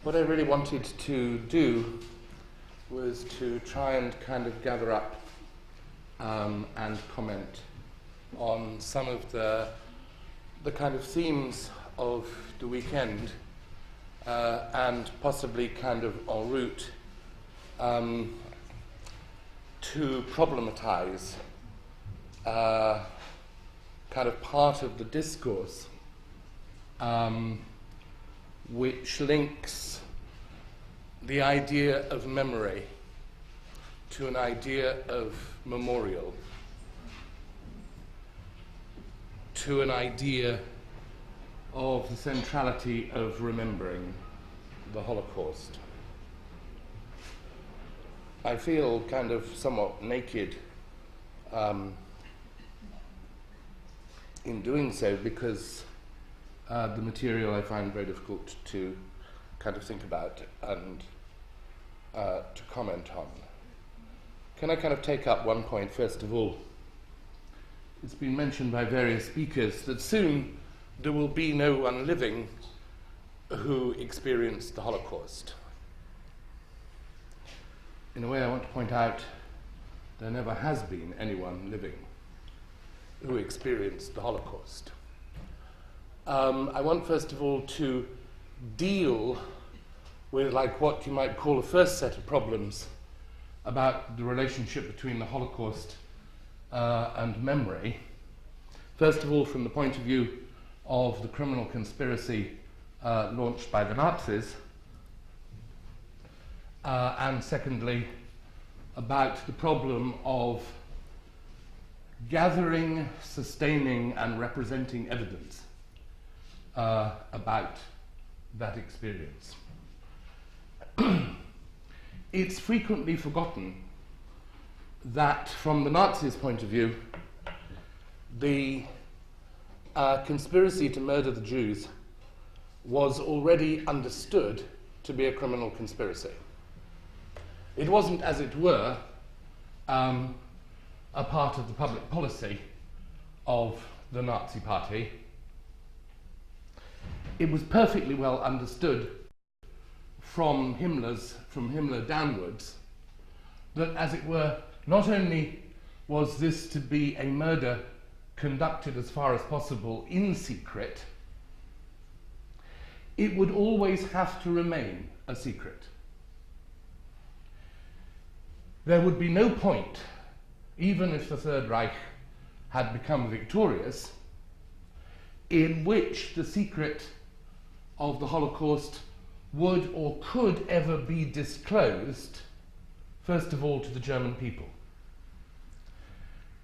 What I really wanted to do was to try and kind of gather up and comment on some of the kind of themes of the weekend and possibly kind of en route to problematize kind of part of the discourse which links the idea of memory to an idea of memorial, to an idea of the centrality of remembering the Holocaust. I feel kind of somewhat naked in doing so because the material I find very difficult to kind of think about and to comment on. Can I kind of take up one point first of all? It's been mentioned by various speakers that soon there will be no one living who experienced the Holocaust. In a way, I want to point out there never has been anyone living who experienced the Holocaust. I want, first of all, to deal with like what you might call a first set of problems about the relationship between the Holocaust and memory. First of all, from the point of view of the criminal conspiracy launched by the Nazis, and secondly, about the problem of gathering, sustaining, and representing evidence about that experience. It's frequently forgotten that from the Nazis' point of view, the conspiracy to murder the Jews was already understood to be a criminal conspiracy. It wasn't, as it were, a part of the public policy of the Nazi Party. It was perfectly well understood from Himmler downwards that, as it were, not only was this to be a murder conducted as far as possible in secret, it would always have to remain a secret. There would be no point, even if the Third Reich had become victorious, in which the secret of the Holocaust would or could ever be disclosed, first of all, to the German people.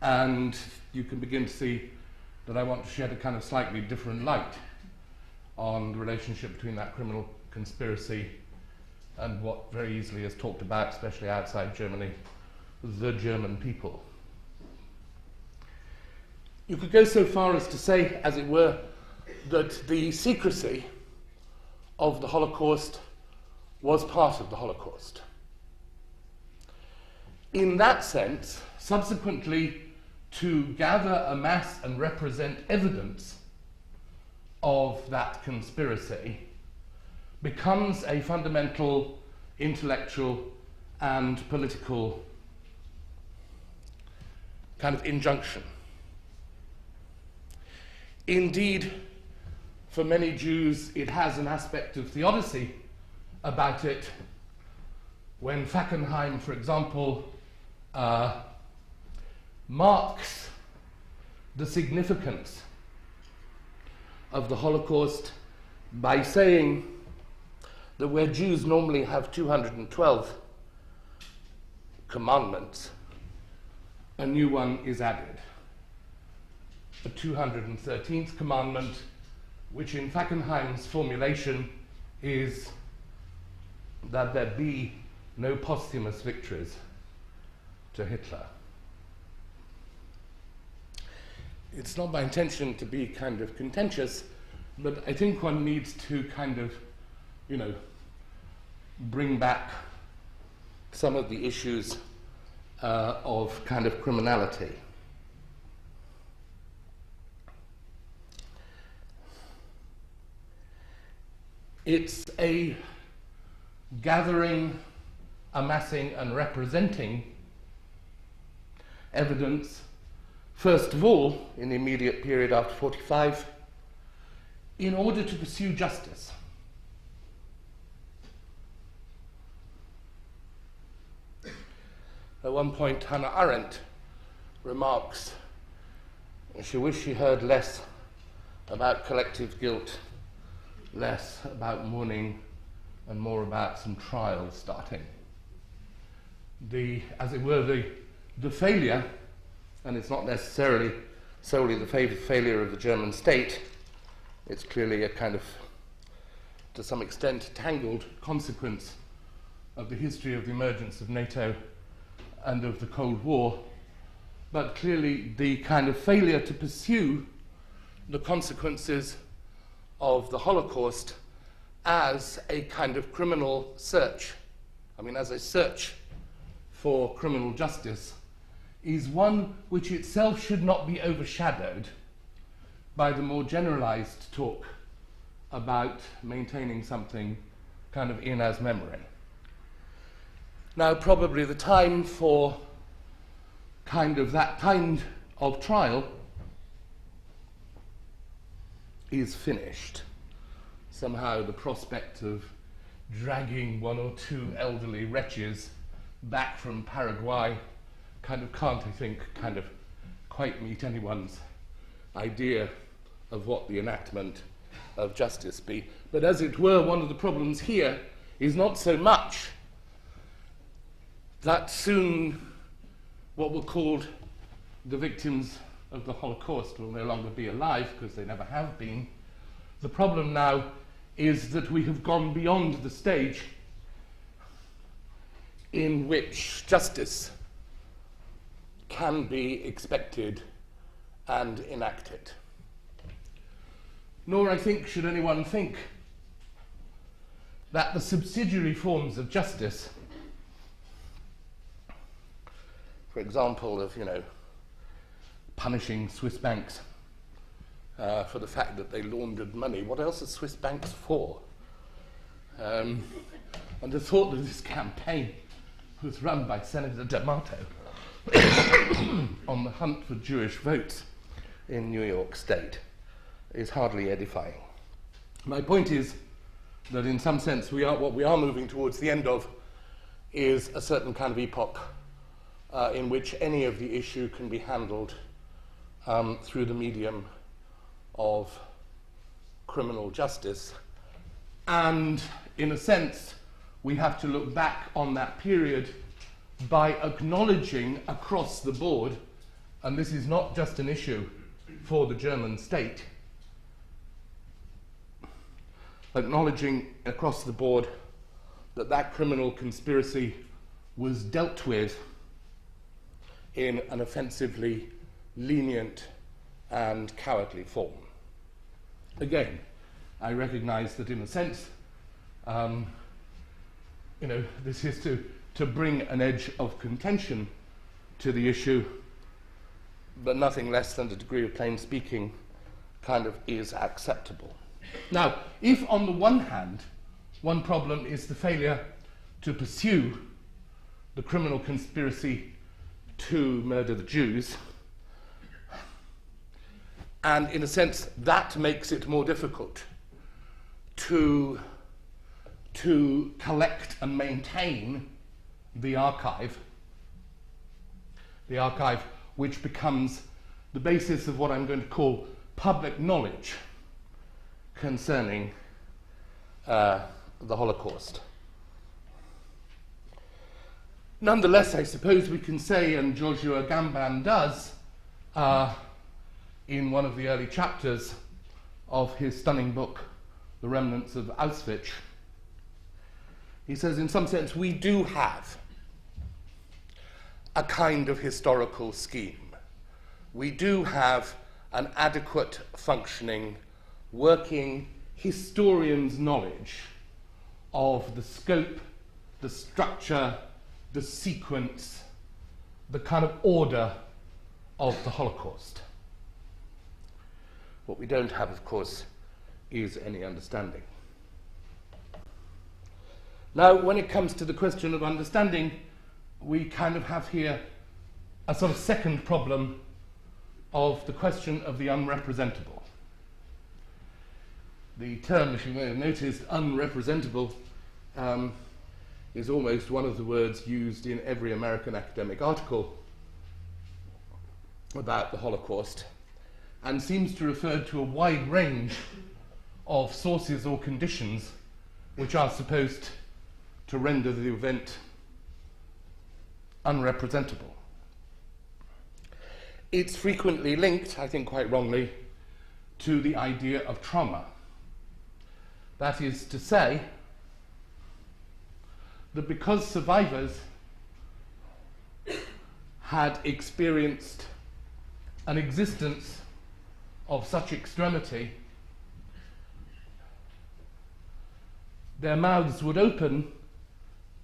And you can begin to see that I want to shed a kind of slightly different light on the relationship between that criminal conspiracy and what very easily is talked about, especially outside Germany, the German people. You could go so far as to say, as it were, that the secrecy of the Holocaust was part of the Holocaust. In that sense, subsequently, to gather, amass, and represent evidence of that conspiracy becomes a fundamental intellectual and political kind of injunction. Indeed, for many Jews, it has an aspect of theodicy about it. When Fackenheim, for example, marks the significance of the Holocaust by saying that where Jews normally have 212 commandments, a new one is added. The 213th commandment, which in Fackenheim's formulation is that there be no posthumous victories to Hitler. It's not my intention to be kind of contentious, but I think one needs to kind of, bring back some of the issues of kind of criminality. It's a gathering, amassing, and representing evidence, first of all, in the immediate period after 45, in order to pursue justice. At one point, Hannah Arendt remarks she wished she heard less about collective guilt, less about mourning, and more about some trials starting. As it were, the failure, and it's not necessarily solely the failure of the German state, it's clearly a kind of, to some extent, tangled consequence of the history of the emergence of NATO and of the Cold War, but clearly the kind of failure to pursue the consequences of the Holocaust as a kind of criminal search, as a search for criminal justice, is one which itself should not be overshadowed by the more generalized talk about maintaining something kind of in as memory. Now, probably the time for that kind of trial is finished. Somehow the prospect of dragging one or two elderly wretches back from Paraguay can't, I think, quite meet anyone's idea of what the enactment of justice be. But as it were, one of the problems here is not so much that soon what were called the victims of the Holocaust will no longer be alive, because they never have been. The problem now is that we have gone beyond the stage in which justice can be expected and enacted. Nor, I think, should anyone think that the subsidiary forms of justice, for example, of punishing Swiss banks for the fact that they laundered money. What else are Swiss banks for? And the thought that this campaign was run by Senator D'Amato on the hunt for Jewish votes in New York State is hardly edifying. My point is that in some sense what we are moving towards the end of is a certain kind of epoch in which any of the issue can be handled through the medium of criminal justice. And in a sense, we have to look back on that period by acknowledging across the board, and this is not just an issue for the German state, acknowledging across the board that criminal conspiracy was dealt with in an offensively lenient and cowardly form. Again, I recognize that in a sense, this is to bring an edge of contention to the issue, but nothing less than a degree of plain speaking is acceptable. Now, if on the one hand, one problem is the failure to pursue the criminal conspiracy to murder the Jews, and in a sense that makes it more difficult to collect and maintain the archive which becomes the basis of what I'm going to call public knowledge concerning the Holocaust. Nonetheless, I suppose we can say, and Giorgio Agamben does, in one of the early chapters of his stunning book, The Remnants of Auschwitz, he says, in some sense, we do have a kind of historical scheme. We do have an adequate functioning, working historian's knowledge of the scope, the structure, the sequence, the kind of order of the Holocaust. What we don't have, of course, is any understanding. Now, when it comes to the question of understanding, we kind of have here a sort of second problem of the question of the unrepresentable. The term, if you may have noticed, unrepresentable, is almost one of the words used in every American academic article about the Holocaust, and seems to refer to a wide range of sources or conditions which are supposed to render the event unrepresentable. It's frequently linked, I think quite wrongly, to the idea of trauma. That is to say, that because survivors had experienced an existence of such extremity, their mouths would open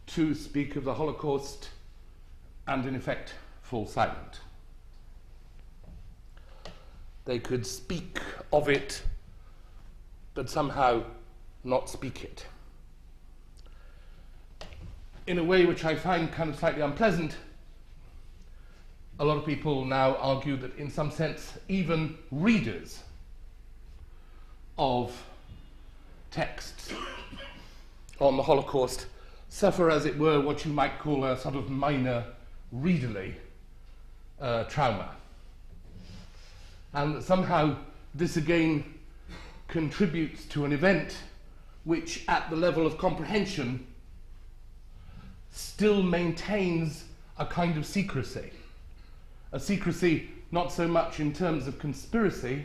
to speak of the Holocaust and, in effect, fall silent. They could speak of it, but somehow not speak it. In a way which I find kind of slightly unpleasant, a lot of people now argue that in some sense even readers of texts on the Holocaust suffer, as it were, what you might call a sort of minor readerly trauma. And that somehow this again contributes to an event which at the level of comprehension still maintains a kind of secrecy. A secrecy not so much in terms of conspiracy,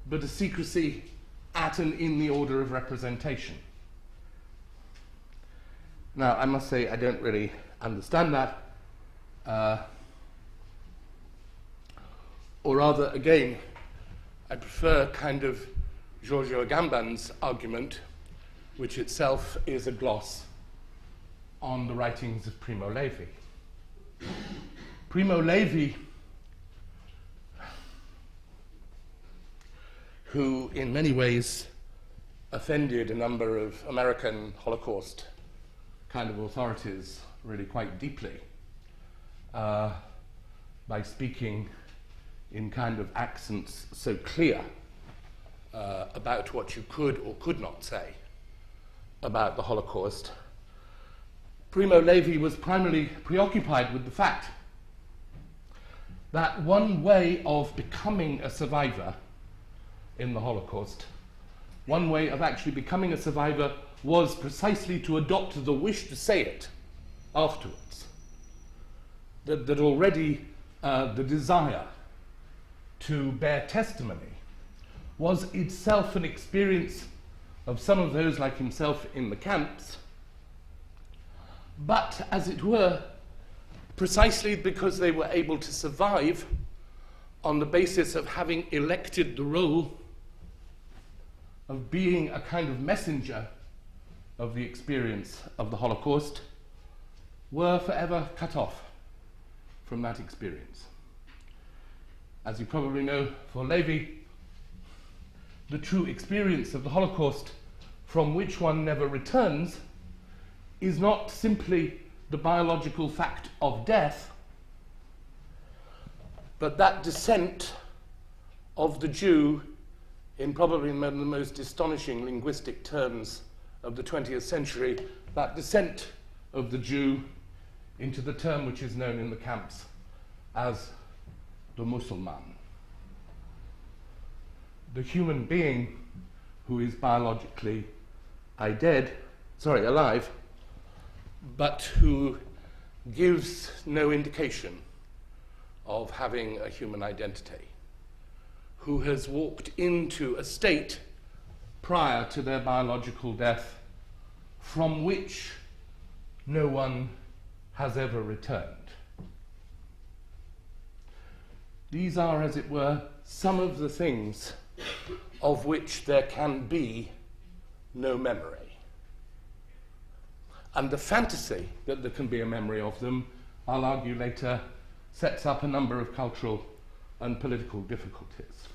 but a secrecy at and in the order of representation. Now, I must say I don't really understand that, or rather, again, I prefer kind of Giorgio Agamben's argument, which itself is a gloss on the writings of Primo Levi. Primo Levi, who in many ways offended a number of American Holocaust kind of authorities really quite deeply by speaking in kind of accents so clear about what you could or could not say about the Holocaust. Primo Levi was primarily preoccupied with the fact that one way of becoming a survivor in the Holocaust, one way of actually becoming a survivor, was precisely to adopt the wish to say it afterwards. That already the desire to bear testimony was itself an experience of some of those like himself in the camps, but, as it were, precisely because they were able to survive on the basis of having elected the role of being a kind of messenger of the experience of the Holocaust, were forever cut off from that experience. As you probably know, for Levi, the true experience of the Holocaust, from which one never returns, is not simply the biological fact of death, but that descent of the Jew in probably one of the most astonishing linguistic terms of the 20th century, that descent of the Jew into the term which is known in the camps as the Musulman. The human being who is biologically alive, but who gives no indication of having a human identity, who has walked into a state prior to their biological death from which no one has ever returned. These are, as it were, some of the things of which there can be no memory. And the fantasy that there can be a memory of them, I'll argue later, sets up a number of cultural and political difficulties.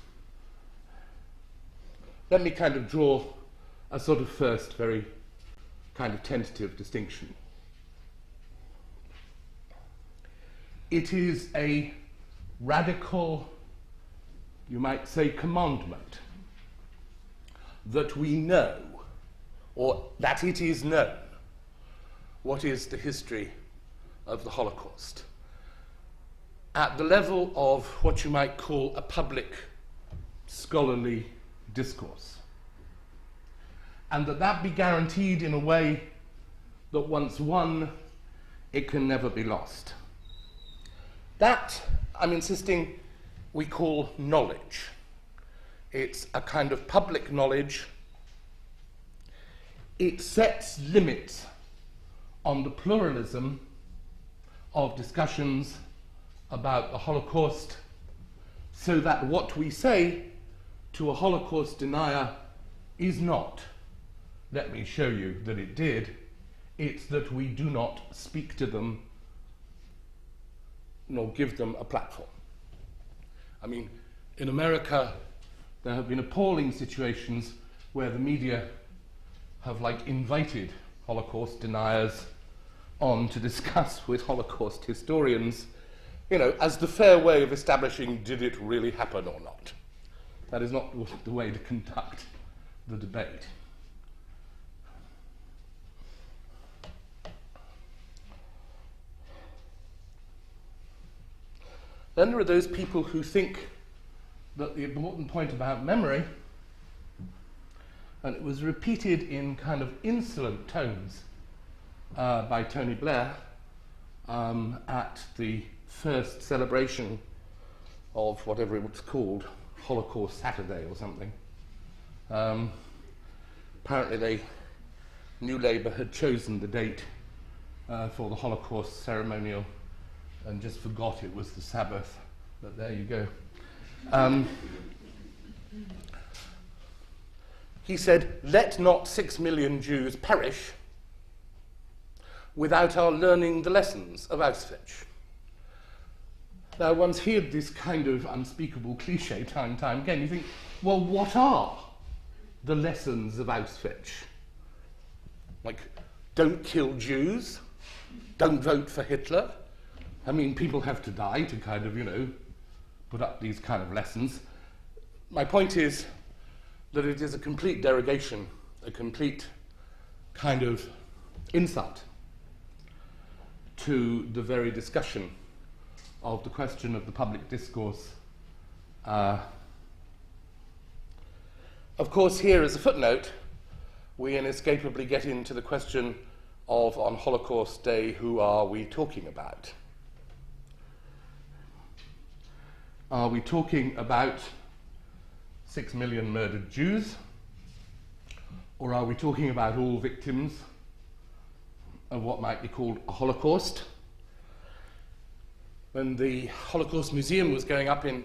Let me kind of draw a sort of first very kind of tentative distinction. It is a radical, you might say, commandment that we know, or that it is known, what is the history of the Holocaust at the level of what you might call a public scholarly discourse. And that be guaranteed in a way that once won, it can never be lost. That, I'm insisting, we call knowledge. It's a kind of public knowledge. It sets limits on the pluralism of discussions about the Holocaust, so that what we say to a Holocaust denier is not, let me show you that it did, it's that we do not speak to them nor give them a platform. I mean, in America, there have been appalling situations where the media have invited Holocaust deniers on to discuss with Holocaust historians, as the fair way of establishing did it really happen or not. That is not the way to conduct the debate. Then there are those people who think that the important point about memory, and it was repeated in kind of insolent tones by Tony Blair at the first celebration of whatever it was called, Holocaust Saturday or something. Apparently New Labour had chosen the date for the Holocaust ceremonial and just forgot it was the Sabbath, but there you go. He said, "Let not 6 million Jews perish without our learning the lessons of Auschwitz." Now, one's heard this kind of unspeakable cliche time and time again. You think, well, what are the lessons of Auschwitz? Don't kill Jews, don't vote for Hitler. I mean, people have to die to kind of, put up these kind of lessons. My point is that it is a complete derogation, a complete kind of insult to the very discussion of the question of the public discourse. Of course, here as a footnote, we inescapably get into the question of, on Holocaust Day, who are we talking about? Are we talking about 6 million murdered Jews? Or are we talking about all victims of what might be called a Holocaust? When the Holocaust Museum was going up in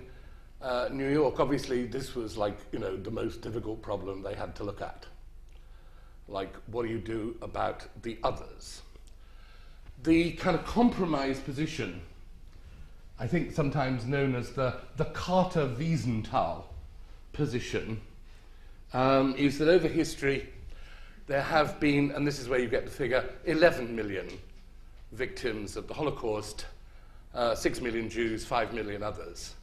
New York, obviously this was the most difficult problem they had to look at. What do you do about the others? The kind of compromise position, I think sometimes known as the Carter-Wiesenthal position, is that over history there have been, and this is where you get the figure, 11 million victims of the Holocaust, 6 million Jews, 5 million others.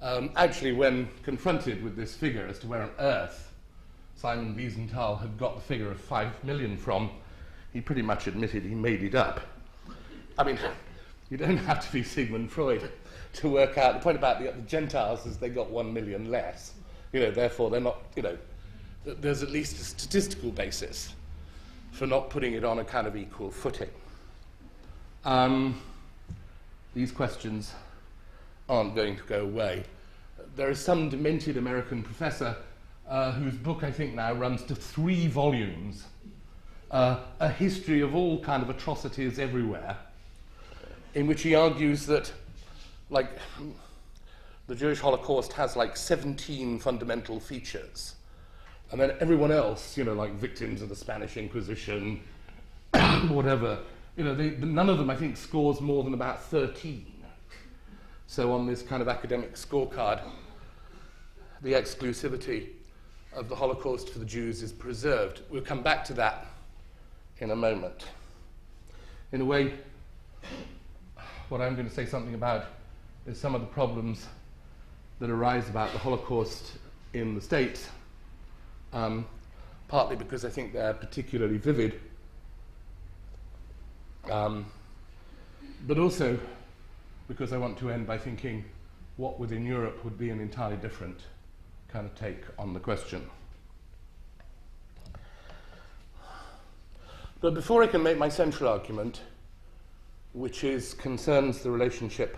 Actually, when confronted with this figure as to where on earth Simon Wiesenthal had got the figure of 5 million from, he pretty much admitted he made it up. I mean, you don't have to be Sigmund Freud to work out. The point about the Gentiles is they got 1 million less. Therefore they're not, there's at least a statistical basis for not putting it on a kind of equal footing. These questions aren't going to go away. There is some demented American professor whose book I think now runs to 3 volumes, a history of all kind of atrocities everywhere, in which he argues that the Jewish Holocaust has 17 fundamental features, and then everyone else, victims of the Spanish Inquisition, whatever, none of them I think scores more than about 13. So on this kind of academic scorecard, the exclusivity of the Holocaust for the Jews is preserved. We'll come back to that in a moment. In a way, what I'm going to say something about is some of the problems that arise about the Holocaust in the States, partly because I think they're particularly vivid, but also because I want to end by thinking what within Europe would be an entirely different kind of take on the question. But before I can make my central argument, which concerns the relationship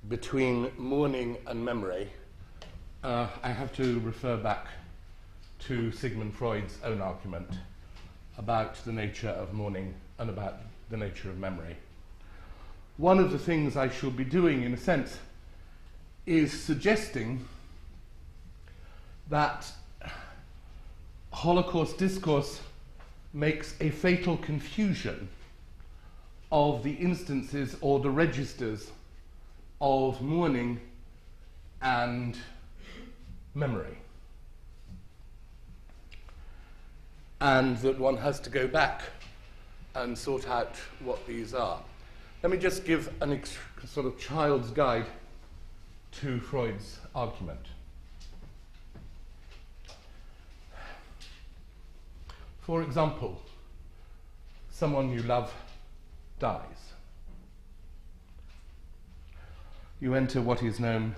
between mourning and memory, I have to refer back to Sigmund Freud's own argument about the nature of mourning and about the nature of memory. One of the things I shall be doing, in a sense, is suggesting that Holocaust discourse makes a fatal confusion of the instances or the registers of mourning and memory, and that one has to go back and sort out what these are. Let me just give a sort of child's guide to Freud's argument. For example, someone you love dies. You enter what is known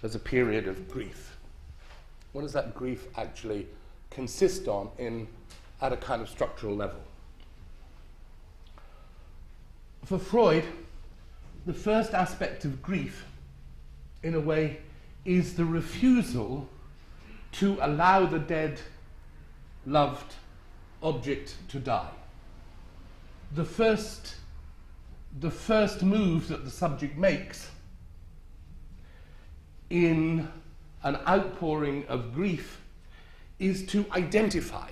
as a period of grief. What does that grief actually consist on at a kind of structural level? For Freud, the first aspect of grief, in a way, is the refusal to allow the dead, loved object to die. The first move that the subject makes in an outpouring of grief is to identify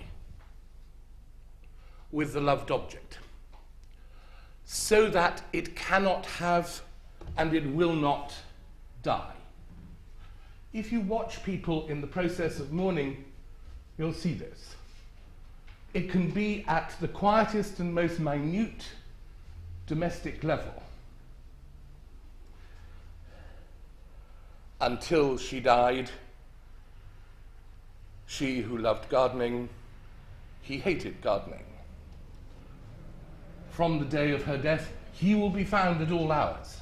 with the loved object, so that it cannot have and it will not die. If you watch people in the process of mourning, you'll see this. It can be at the quietest and most minute domestic level. Until she died, she who loved gardening, he hated gardening. From the day of her death, he will be found at all hours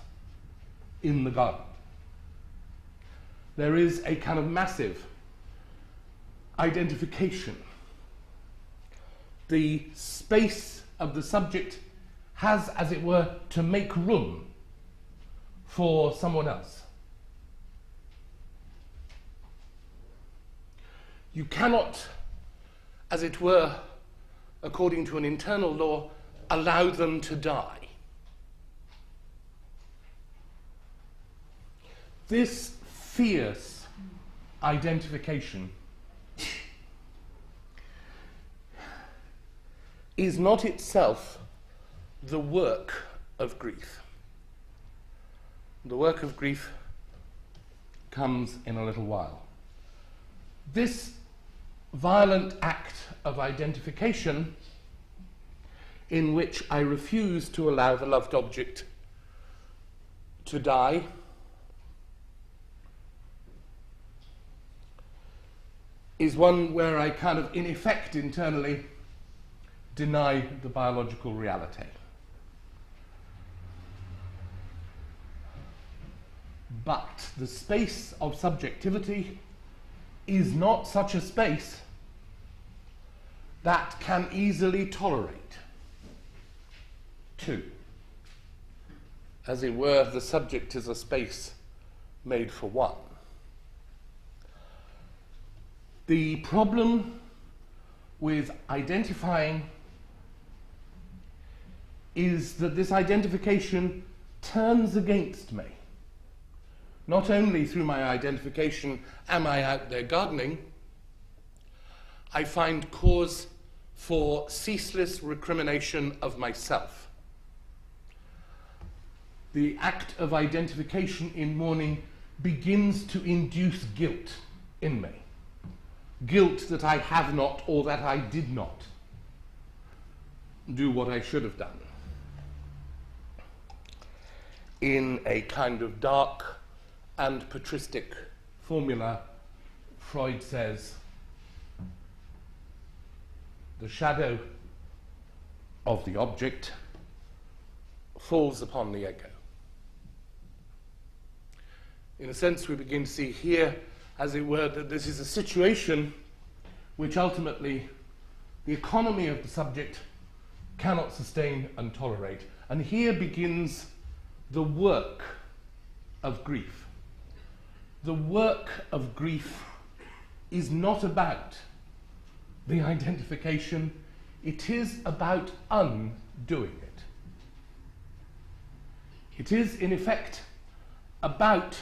in the garden. There is a kind of massive identification. The space of the subject has, as it were, to make room for someone else. You cannot, as it were, according to an internal law, allow them to die. This fierce identification is not itself the work of grief. The work of grief comes in a little while. This violent act of identification, in which I refuse to allow the loved object to die, is one where I kind of, in effect, internally deny the biological reality. But the space of subjectivity is not such a space that can easily tolerate two. As it were, the subject is a space made for one. The problem with identifying is that this identification turns against me. Not only through my identification am I out there gardening, I find cause for ceaseless recrimination of myself. The act of identification in mourning begins to induce guilt in me. Guilt that I have not or that I did not. do what I should have done. In a kind of dark and patristic formula, Freud says the shadow of the object falls upon the ego. In a sense, we begin to see here, as it were, that this is a situation which ultimately the economy of the subject cannot sustain and tolerate. And here begins the work of grief. The work of grief is not about the identification, it is about undoing it. It is, in effect, about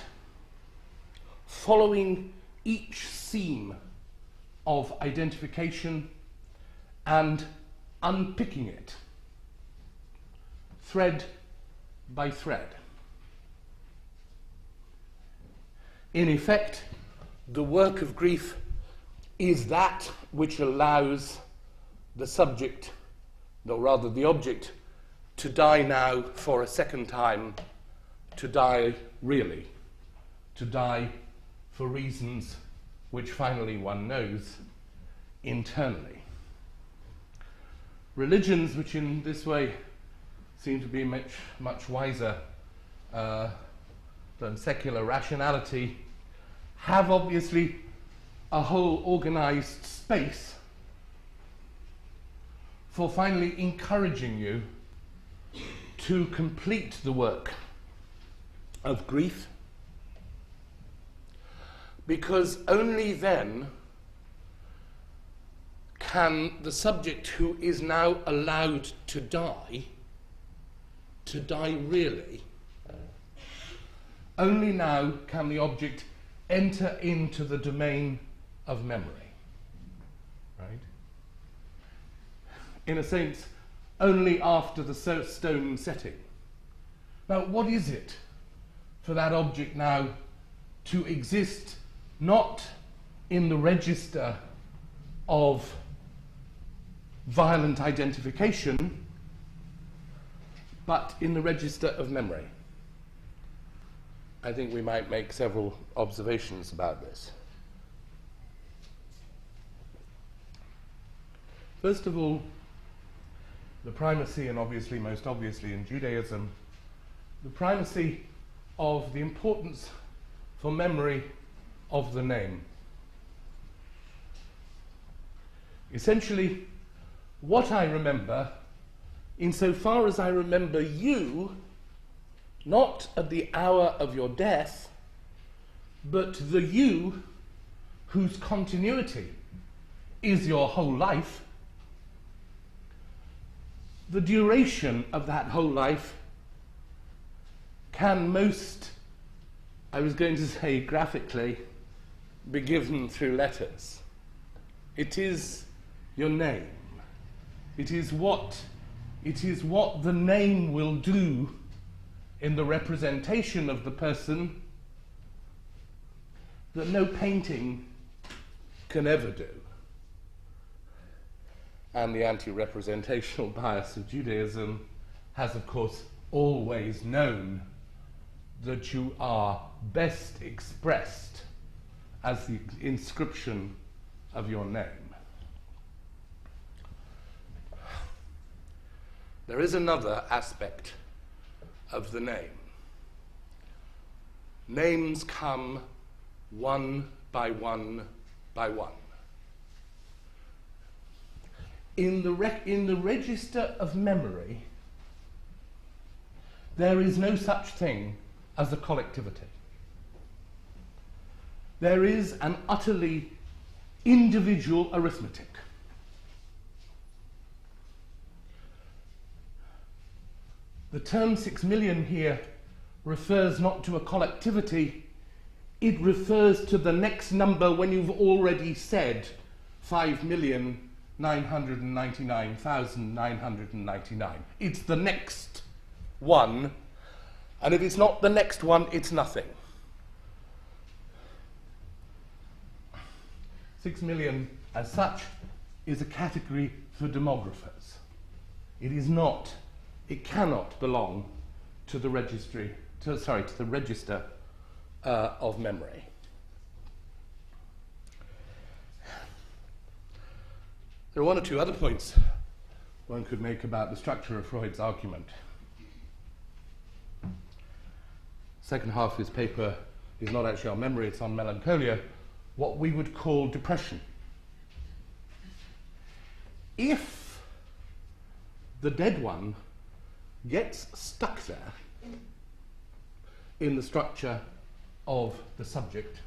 following each seam of identification and unpicking it, thread by thread. In effect, the work of grief is that which allows the subject, or rather the object, to die now for a second time, to die really, to die for reasons which finally one knows internally. Religions which in this way seem to be much wiser than secular rationality have obviously a whole organized space for finally encouraging you to complete the work of grief, because only then can the subject who is now allowed to die really, only now can the object enter into the domain of memory, right? In a sense, only after the stone setting. Now, what is it for that object now to exist not in the register of violent identification, but in the register of memory? I think we might make several observations about this. First of all, the primacy, and obviously most obviously in Judaism, the primacy of the importance for memory of the name. Essentially, what I remember, insofar as I remember you, not at the hour of your death, but the you whose continuity is your whole life, the duration of that whole life can most, I was going to say graphically, be given through letters. It is your name. It is what the name will do in the representation of the person that no painting can ever do. And the anti-representational bias of Judaism has, of course, always known that you are best expressed as the inscription of your name. There is another aspect of the name. Names come one by one by one. In the register of memory, there is no such thing as a collectivity. There is an utterly individual arithmetic. The term 6 million here refers not to a collectivity, it refers to the next number when you've already said 5,999,999. It's the next one, and if it's not the next one, it's nothing. 6 million, as such, is a category for demographers. it cannot belong to the to the register of memory. There are one or two other points one could make about the structure of Freud's argument. Second half of his paper is not actually on memory, it's on melancholia, what we would call depression. If the dead one gets stuck there in the structure of the subject,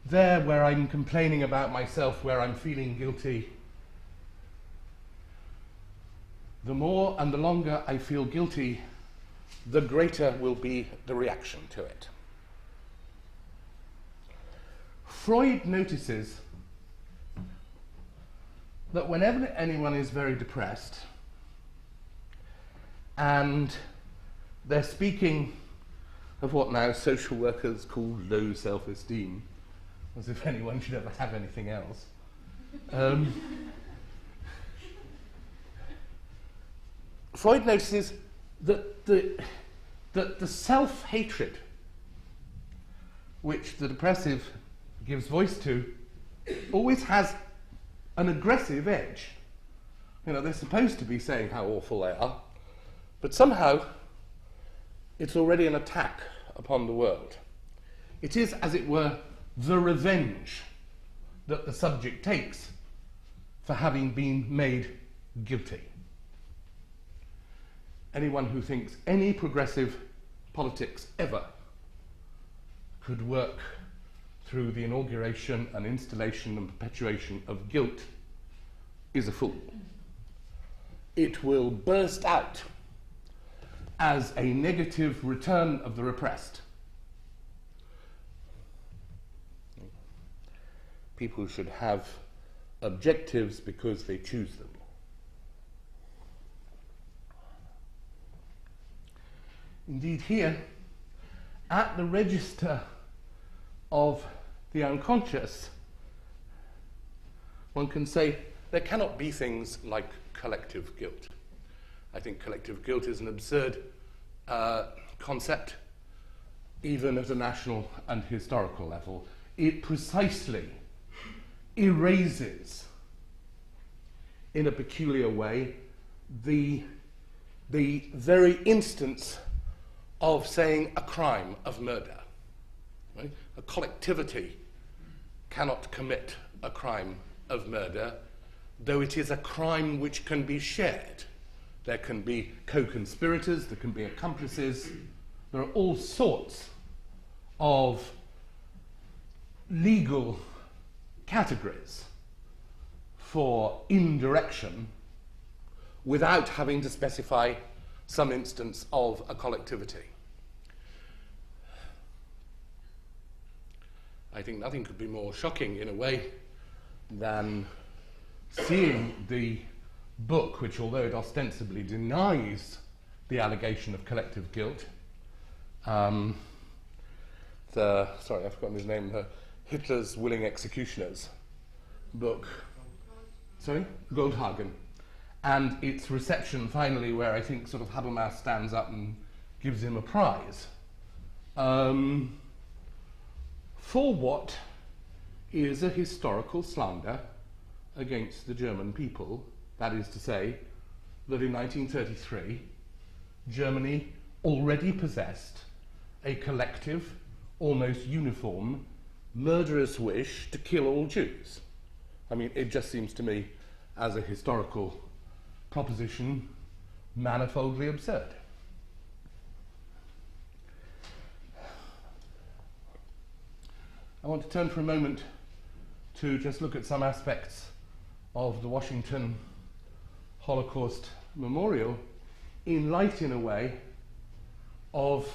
there where I'm complaining about myself, where I'm feeling guilty, the more and the longer I feel guilty, the greater will be the reaction to it. Freud notices that whenever anyone is very depressed and they're speaking of what now social workers call low self-esteem, as if anyone should ever have anything else, Freud notices that the self-hatred which the depressive gives voice to always has an aggressive edge. You know, they're supposed to be saying how awful they are, but somehow it's already an attack upon the world. It is, as it were, the revenge that the subject takes for having been made guilty. Anyone who thinks any progressive politics ever could work through the inauguration and installation and perpetuation of guilt is a fool. It will burst out as a negative return of the repressed. People should have objectives because they choose them. Indeed, here, at the register of the unconscious, one can say there cannot be things like collective guilt. I think collective guilt is an absurd concept, even at a national and historical level. It precisely erases, in a peculiar way, the very instance of saying a crime of murder. Right? A collectivity cannot commit a crime of murder, though it is a crime which can be shared. There can be co-conspirators, there can be accomplices, there are all sorts of legal categories for indirection without having to specify some instance of a collectivity. I think nothing could be more shocking in a way than seeing the book, which although it ostensibly denies the allegation of collective guilt, sorry, I've forgotten his name, Hitler's Willing Executioners book. Sorry? Goldhagen. And its reception finally, where I think sort of Habermas stands up and gives him a prize for what is a historical slander against the German people. That is to say, that in 1933, Germany already possessed a collective, almost uniform, murderous wish to kill all Jews. I mean, it just seems to me, as a historical proposition, manifoldly absurd. I want to turn for a moment to just look at some aspects of the Washington Holocaust Memorial in light, in a way, of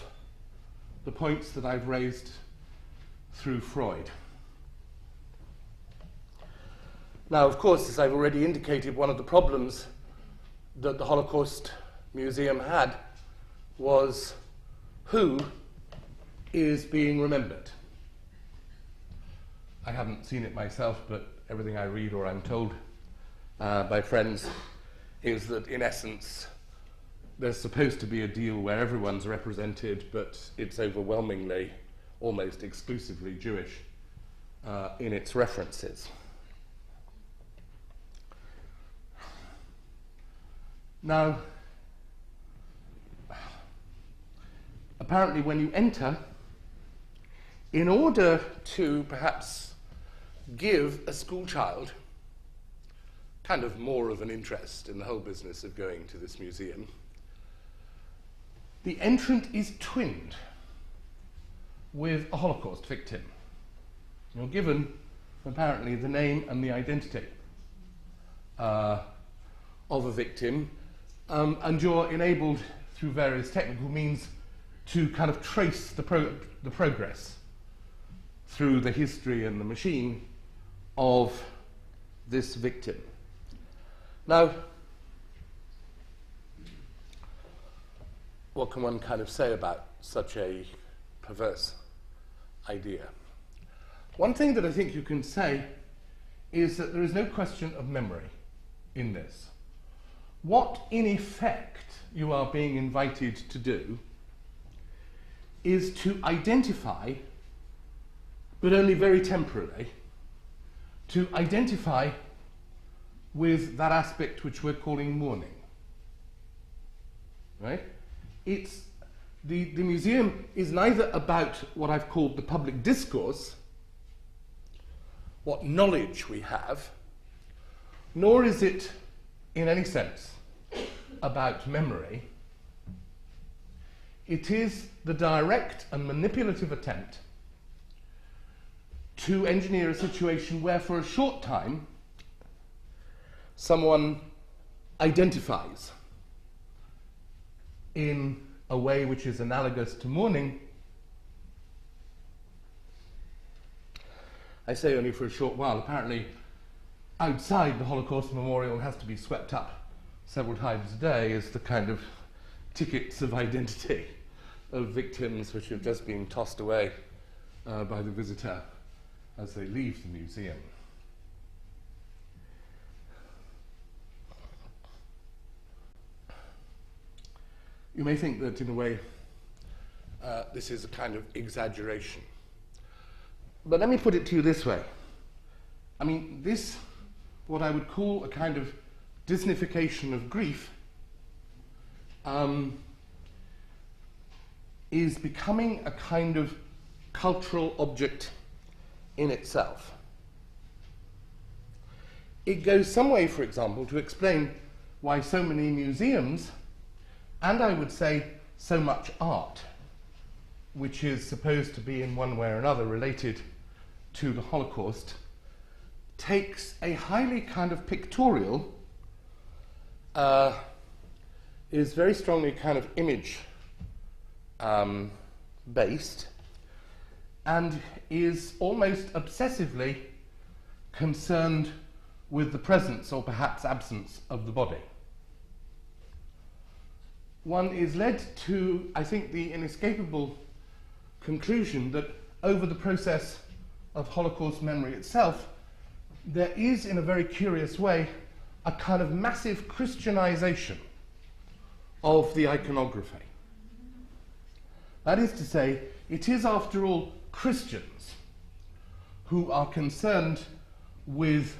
the points that I've raised through Freud. Now, of course, as I've already indicated, one of the problems that the Holocaust Museum had was who is being remembered. I haven't seen it myself, but everything I read or I'm told by friends is that in essence there's supposed to be a deal where everyone's represented, but it's overwhelmingly, almost exclusively Jewish in its references. Now, apparently when you enter, in order to perhaps give a school child kind of more of an interest in the whole business of going to this museum, the entrant is twinned with a Holocaust victim. You're given, apparently, the name and the identity of a victim, and you're enabled through various technical means to kind of trace the progress through the history and the machine of this victim. Now, what can one kind of say about such a perverse idea? One thing that I think you can say is that there is no question of memory in this. What, in effect, you are being invited to do is to identify, but only very temporarily, to identify with that aspect which we're calling mourning. Right? It's the museum is neither about what I've called the public discourse, what knowledge we have, nor is it, in any sense, about memory. It is the direct and manipulative attempt to engineer a situation where, for a short time, someone identifies in a way which is analogous to mourning. I say only for a short while. Apparently, outside the Holocaust Memorial has to be swept up several times a day as the kind of tickets of identity of victims which have just been tossed away by the visitor as they leave the museum. You may think that, in a way, this is a kind of exaggeration. But let me put it to you this way. I mean, this, what I would call a kind of Disneyfication of grief, is becoming a kind of cultural object in itself. It goes some way, for example, to explain why so many museums, and I would say so much art, which is supposed to be in one way or another related to the Holocaust, takes a highly kind of pictorial, is very strongly kind of image based, and is almost obsessively concerned with the presence or perhaps absence of the body. One is led to, I think, the inescapable conclusion that over the process of Holocaust memory itself, there is, in a very curious way, a kind of massive Christianization of the iconography. That is to say, it is, after all, Christians who are concerned with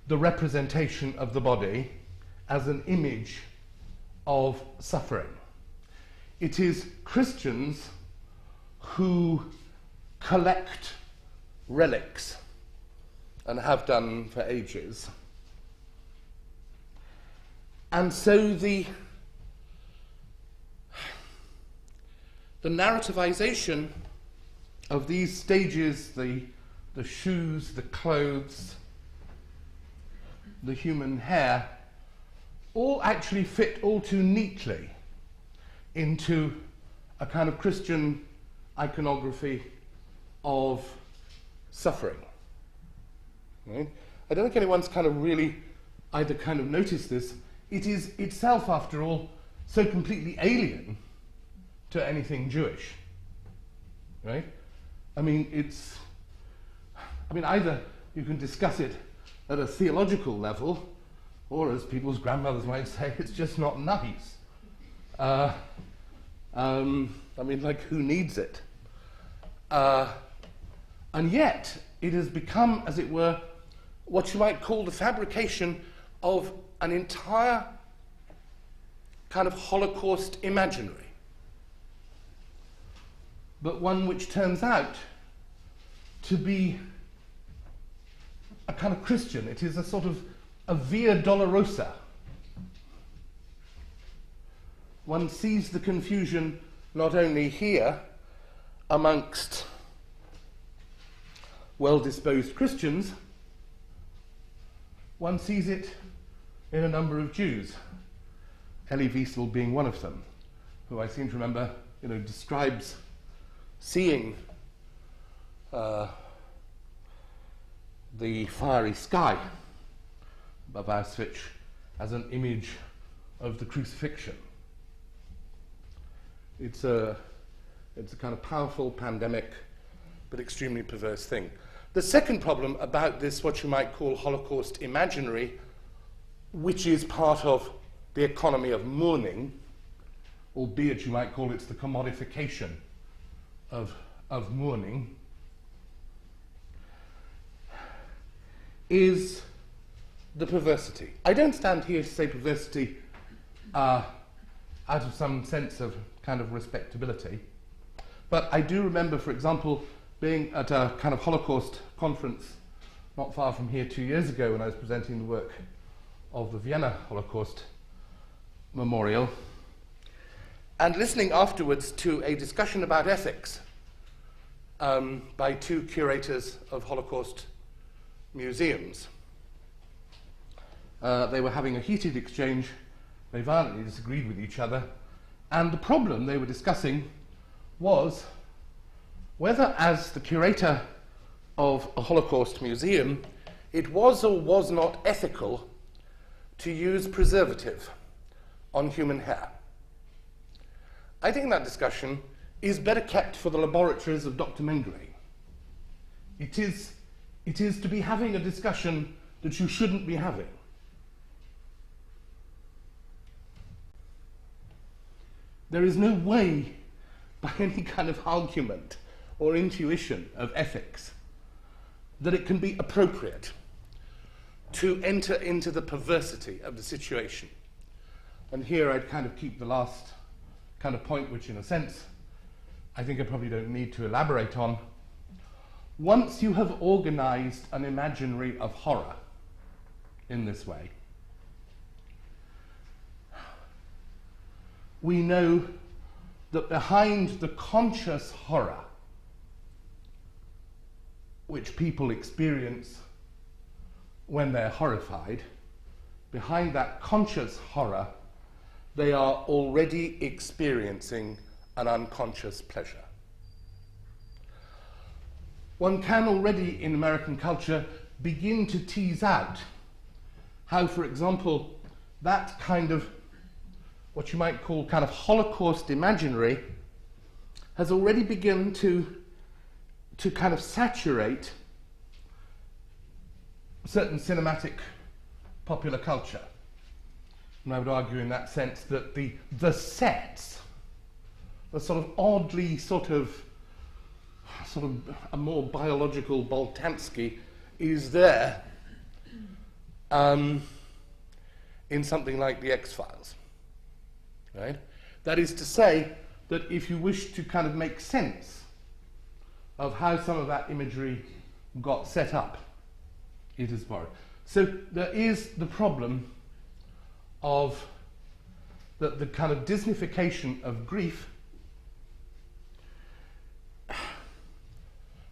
the representation of the body as an image of suffering. It is Christians who collect relics and have done for ages. And so the narrativization of these stages, the shoes, the clothes, the human hair, all actually fit all too neatly into a kind of Christian iconography of suffering. Right? I don't think anyone's kind of really either kind of noticed this. It is itself, after all, so completely alien to anything Jewish. Right? I mean, either you can discuss it at a theological level, or as people's grandmothers might say, it's just not nice. I mean, like, who needs it? And yet, it has become, as it were, what you might call the fabrication of an entire kind of Holocaust imaginary, but one which turns out to be a kind of Christian. It is a sort of a via dolorosa. One sees the confusion not only here amongst well-disposed Christians, one sees it in a number of Jews, Elie Wiesel being one of them, who I seem to remember, describes seeing the fiery sky above Auschwitz as an image of the crucifixion. It's a kind of powerful, pandemic, but extremely perverse thing. The second problem about this, what you might call Holocaust imaginary, which is part of the economy of mourning, albeit you might call it the commodification of mourning, is the perversity. I don't stand here to say perversity out of some sense of kind of respectability, but I do remember, for example, being at a kind of Holocaust conference not far from here 2 years ago when I was presenting the work of the Vienna Holocaust Memorial, and listening afterwards to a discussion about ethics by two curators of Holocaust museums. They were having a heated exchange. They violently disagreed with each other, and the problem they were discussing was whether, as the curator of a Holocaust museum, it was or was not ethical to use preservative on human hair. I think that discussion is better kept for the laboratories of Dr. Mengele. It is to be having a discussion that you shouldn't be having. There is no way, by any kind of argument or intuition of ethics, that it can be appropriate to enter into the perversity of the situation. And here I'd kind of keep the last kind of point, which in a sense I think I probably don't need to elaborate on. Once you have organized an imaginary of horror in this way, we know that behind the conscious horror which people experience when they're horrified, behind that conscious horror, they are already experiencing an unconscious pleasure. One can already, in American culture, begin to tease out how, for example, that kind of, what you might call kind of Holocaust imaginary, has already begun to kind of saturate certain cinematic popular culture. And I would argue in that sense that the sets, the sort of oddly sort of a more biological Boltanski is there in something like the X-Files, right? That is to say that if you wish to kind of make sense of how some of that imagery got set up, it is borrowed. So there is the problem of the kind of Disneyfication of grief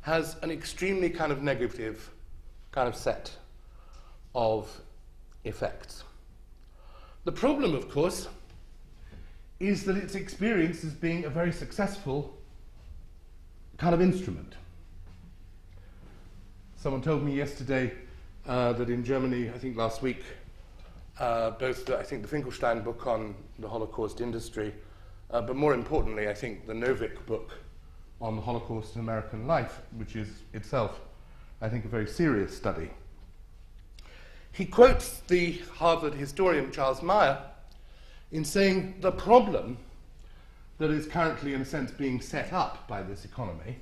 has an extremely kind of negative kind of set of effects. The problem, of course, is that it's experienced as being a very successful kind of instrument. Someone told me yesterday that in Germany, I think last week, both I think the Finkelstein book on the Holocaust industry, but more importantly, I think the Novick book on the Holocaust in American life, which is itself, I think, a very serious study. He quotes the Harvard historian Charles Meyer in saying the problem that is currently, in a sense, being set up by this economy,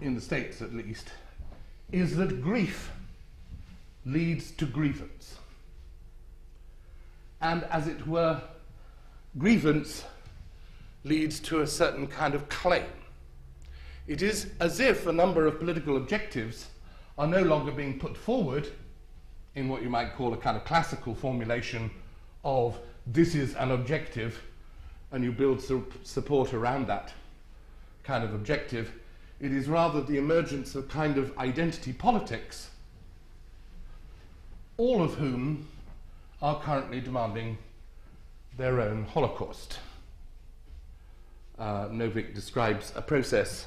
in the States at least, is that grief leads to grievance. And as it were, grievance leads to a certain kind of claim. It is as if a number of political objectives are no longer being put forward in what you might call a kind of classical formulation of this is an objective, and you build support around that kind of objective. It is rather the emergence of kind of identity politics, all of whom are currently demanding their own Holocaust. Novick describes a process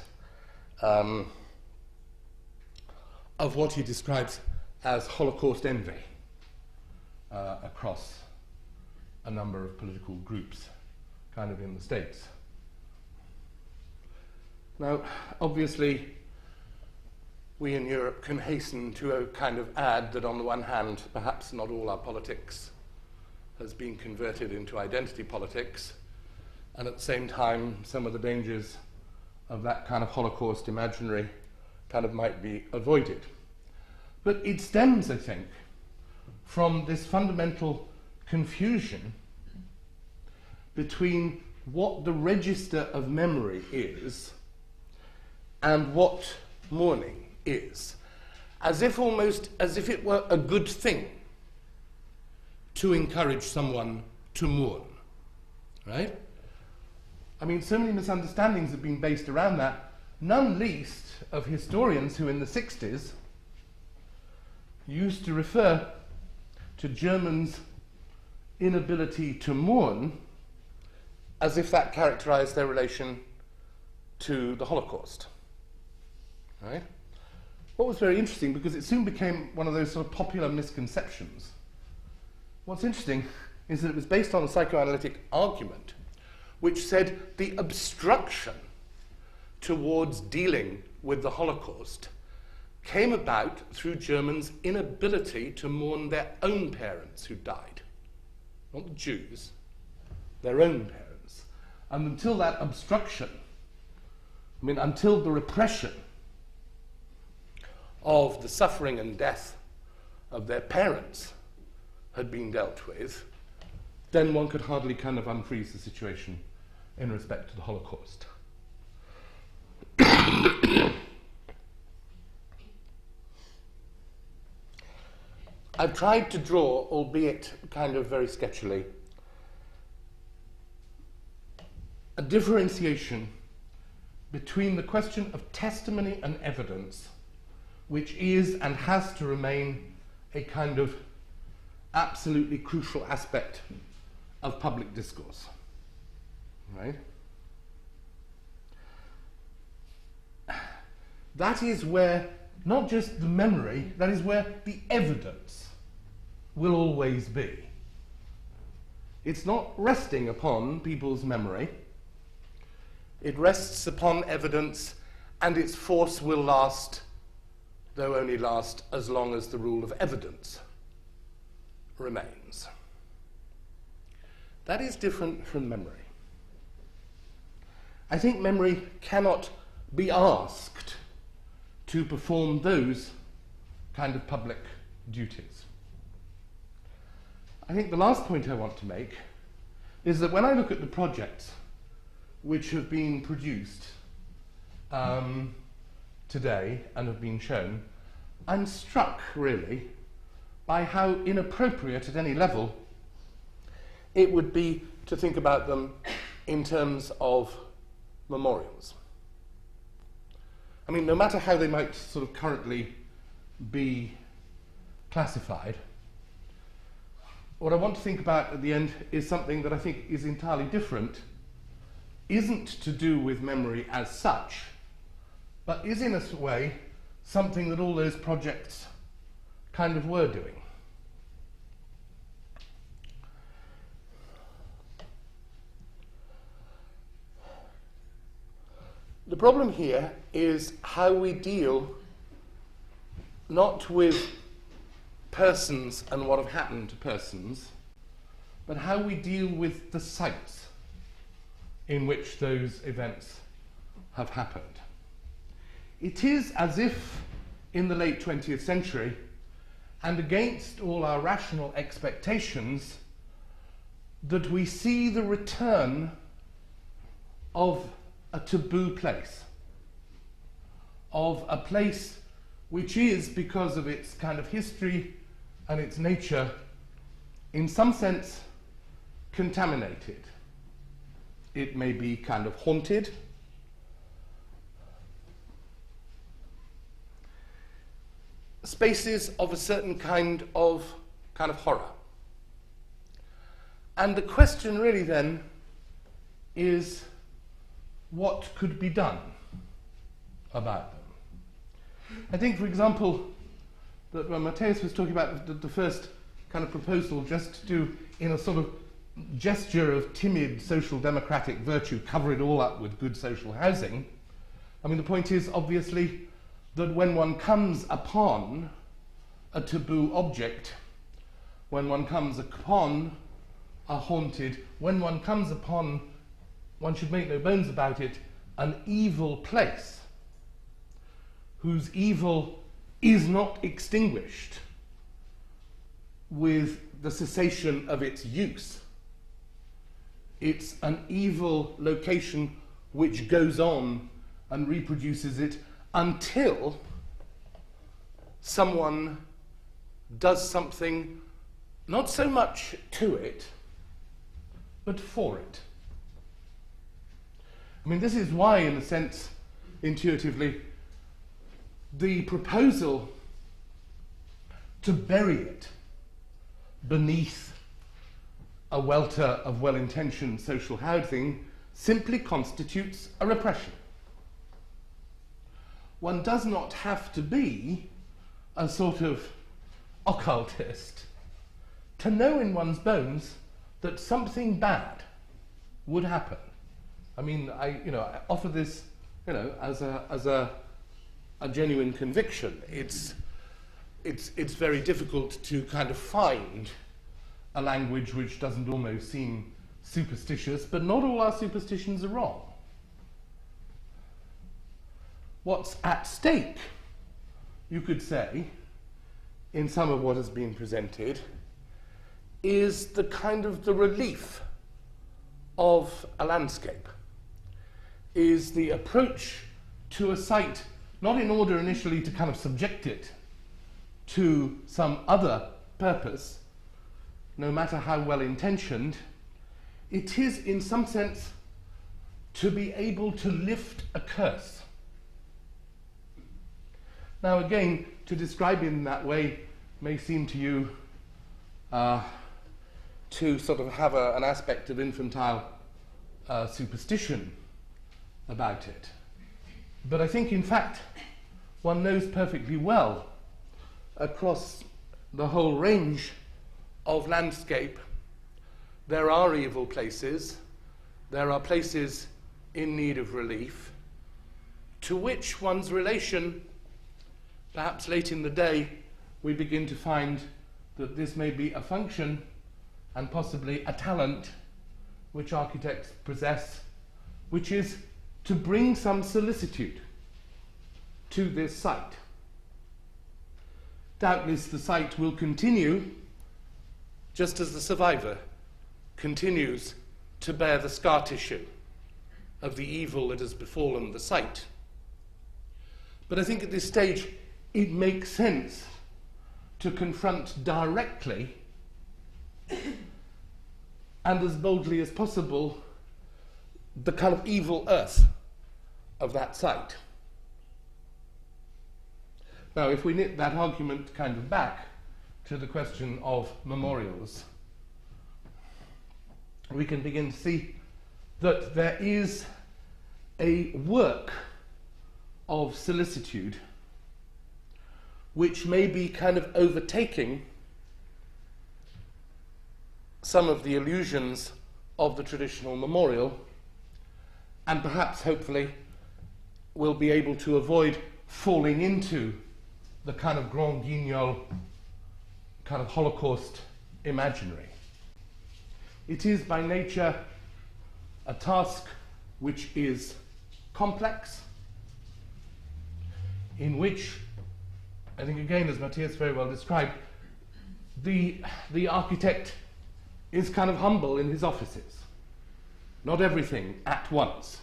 of what he describes as Holocaust envy across a number of political groups, kind of in the States. Now, obviously, we in Europe can hasten to kind of add that on the one hand, perhaps not all our politics has been converted into identity politics, and at the same time, some of the dangers of that kind of Holocaust imaginary kind of might be avoided. But it stems, I think, from this fundamental confusion between what the register of memory is and what mourning is, as if it were a good thing to encourage someone to mourn, right? I mean, so many misunderstandings have been based around that, none least of historians who in the 60s used to refer to Germans' inability to mourn as if that characterized their relation to the Holocaust, right? What was very interesting, because it soon became one of those sort of popular misconceptions. What's interesting is that it was based on a psychoanalytic argument which said the obstruction towards dealing with the Holocaust came about through Germans' inability to mourn their own parents who died. Not the Jews, their own parents. And until that obstruction, until the repression of the suffering and death of their parents had been dealt with, then one could hardly kind of unfreeze the situation in respect to the Holocaust. I've tried to draw, albeit kind of very sketchily, a differentiation between the question of testimony and evidence, which is and has to remain a kind of absolutely crucial aspect of public discourse, right? That is where not just the memory, that is where the evidence will always be. It's not resting upon people's memory. It rests upon evidence, and its force will last, though only last as long as the rule of evidence remains. That is different from memory. I think memory cannot be asked to perform those kind of public duties. I think the last point I want to make is that when I look at the projects which have been produced today and have been shown, I'm struck really by how inappropriate at any level it would be to think about them in terms of memorials. I mean, no matter how they might sort of currently be classified, what I want to think about at the end is something that I think is entirely different, isn't to do with memory as such, but is in a way something that all those projects kind of were doing. The problem here is how we deal not with persons and what have happened to persons, but how we deal with the sites in which those events have happened. It is as if in the late 20th century, and against all our rational expectations, that we see the return of a taboo place, of a place which is, because of its kind of history and its nature, in some sense contaminated. It may be kind of haunted. Spaces of a certain kind of horror. And the question really then is, what could be done about them? I think, for example, that when Matthäus was talking about the first kind of proposal just to do, in a sort of gesture of timid social democratic virtue, cover it all up with good social housing, I mean, the point is obviously that when one comes upon a taboo object, when one comes upon a haunted, when one comes upon, one should make no bones about it, an evil place, whose evil is not extinguished with the cessation of its use. It's an evil location which goes on and reproduces it until someone does something not so much to it, but for it. I mean, this is why, in a sense, intuitively, the proposal to bury it beneath a welter of well-intentioned social housing simply constitutes a repression. One does not have to be a sort of occultist to know in one's bones that something bad would happen. I mean, I offer this, as a genuine conviction. It's very difficult to kind of find a language which doesn't almost seem superstitious, but not all our superstitions are wrong. What's at stake, you could say, in some of what has been presented, is the kind of the relief of a landscape, is the approach to a site, not in order initially to kind of subject it to some other purpose, no matter how well intentioned. It is, in some sense, to be able to lift a curse. Now again, to describe it in that way may seem to you to sort of have an aspect of infantile superstition about it. But I think, in fact, one knows perfectly well across the whole range of landscape, there are evil places, there are places in need of relief, to which one's relation, perhaps late in the day, we begin to find that this may be a function and possibly a talent which architects possess, which is to bring some solicitude to this site. Doubtless the site will continue, just as the survivor continues to bear the scar tissue of the evil that has befallen the site. But I think at this stage it makes sense to confront directly and as boldly as possible the kind of evil earth of that site. Now, if we knit that argument kind of back to the question of memorials, we can begin to see that there is a work of solicitude which may be kind of overtaking some of the illusions of the traditional memorial, and perhaps, hopefully, will be able to avoid falling into the kind of grand guignol kind of Holocaust Imaginary. It is by nature a task which is complex, in which, I think again, as Matthias very well described, the architect is kind of humble in his offices. Not everything at once.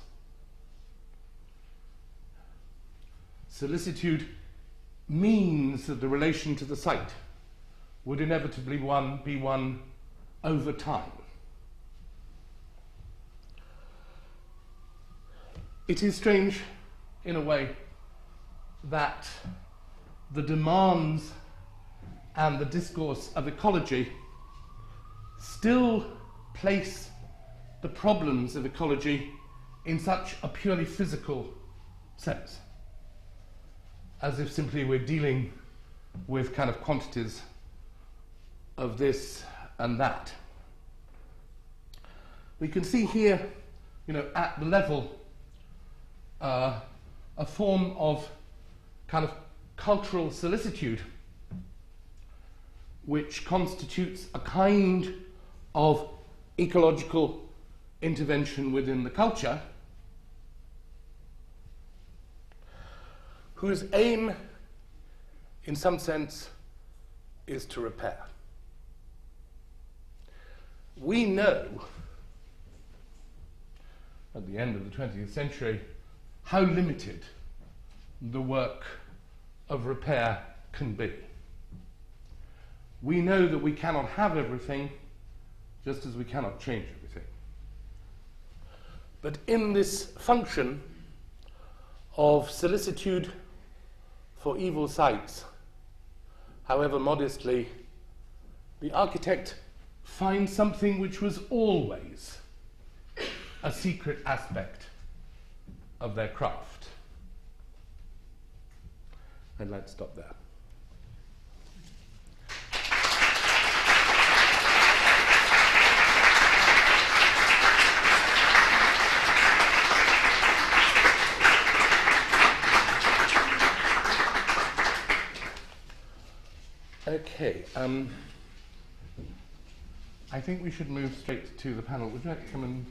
Solicitude means that the relation to the site would inevitably be one over time. It is strange, in a way, that the demands and the discourse of ecology still place the problems of ecology in such a purely physical sense, as if simply we're dealing with kind of quantities of this and that. We can see here, at the level, a form of kind of cultural solicitude which constitutes a kind of ecological intervention within the culture, whose aim, in some sense, is to repair. We know, at the end of the 20th century, how limited the work of repair can be. We know that we cannot have everything, just as we cannot change everything. But in this function of solicitude for evil sites, however modestly, the architect finds something which was always a secret aspect of their craft. I'd like to stop there. Okay, I think we should move straight to the panel. Would you like to come and